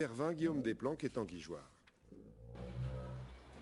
Hervin Guillaume Desplanques est anguilloire.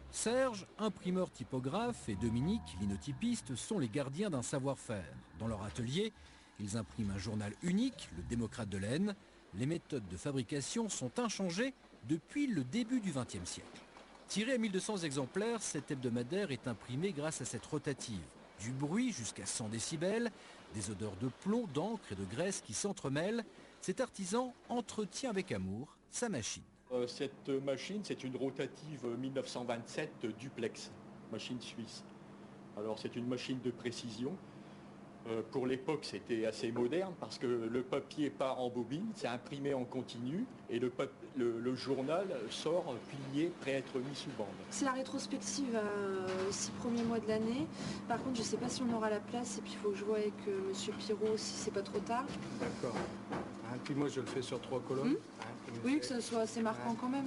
Serge, imprimeur typographe, et Dominique, linotypiste, sont les gardiens d'un savoir-faire. Dans leur atelier, ils impriment un journal unique, le Démocrate de l'Aisne. Les méthodes de fabrication sont inchangées depuis le début du XXe siècle. Tiré à 1200 exemplaires, cet hebdomadaire est imprimé grâce à cette rotative. Du bruit jusqu'à 100 décibels, des odeurs de plomb, d'encre et de graisse qui s'entremêlent, cet artisan entretient avec amour sa machine. Cette machine, c'est une rotative 1927 duplex, machine suisse. Alors c'est une machine de précision. Pour l'époque, c'était assez moderne parce que le papier part en bobine, c'est imprimé en continu et le journal sort plié, prêt à être mis sous bande. C'est la rétrospective 6 premiers mois de l'année. Par contre, je ne sais pas si on aura la place et puis il faut que je voie avec M. Pirot si c'est pas trop tard. D'accord. Puis moi je le fais sur 3 colonnes. Oui, que ce soit assez marquant quand même.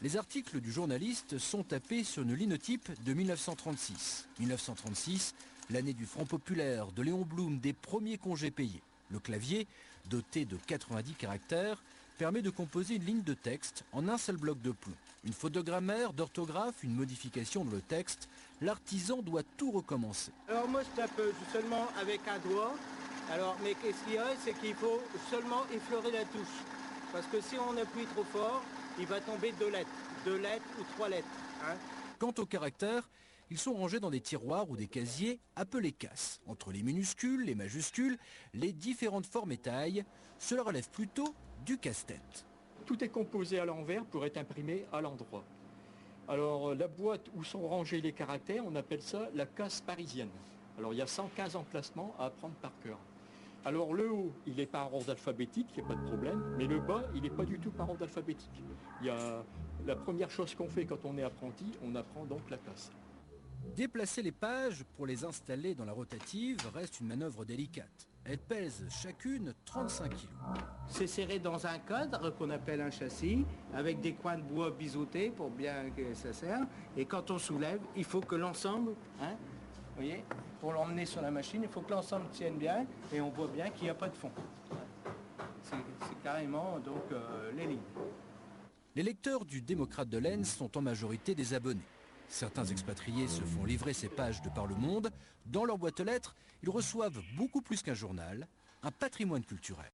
Les articles du journaliste sont tapés sur une linotype de 1936. 1936, l'année du Front populaire, de Léon Blum, des premiers congés payés. Le clavier, doté de 90 caractères, permet de composer une ligne de texte en un seul bloc de plomb. Une faute de grammaire, d'orthographe, une modification dans le texte, l'artisan doit tout recommencer. Alors moi je tape seulement avec un doigt. Alors, mais qu'est-ce qu'il y a, c'est qu'il faut seulement effleurer la touche. Parce que si on appuie trop fort, il va tomber 2 lettres ou 3 lettres. Quant aux caractères, ils sont rangés dans des tiroirs ou des casiers appelés casses. Entre les minuscules, les majuscules, les différentes formes et tailles, cela relève plutôt du casse-tête. Tout est composé à l'envers pour être imprimé à l'endroit. Alors la boîte où sont rangés les caractères, on appelle ça la casse parisienne. Alors il y a 115 emplacements à apprendre par cœur. Alors le haut, il n'est pas en ordre alphabétique, il n'y a pas de problème, mais le bas, il n'est pas du tout par ordre alphabétique. La première chose qu'on fait quand on est apprenti, on apprend donc la casse. Déplacer les pages pour les installer dans la rotative reste une manœuvre délicate. Elles pèsent chacune 35 kg. C'est serré dans un cadre qu'on appelle un châssis, avec des coins de bois biseautés pour bien que ça serve. Et quand on soulève, il faut que l'ensemble, vous voyez, pour l'emmener sur la machine, il faut que l'ensemble tienne bien et on voit bien qu'il n'y a pas de fond. C'est carrément donc les lignes. Les lecteurs du Démocrate de l'Aisne sont en majorité des abonnés. Certains expatriés se font livrer ces pages de par le monde. Dans leur boîte aux lettres, ils reçoivent beaucoup plus qu'un journal, un patrimoine culturel.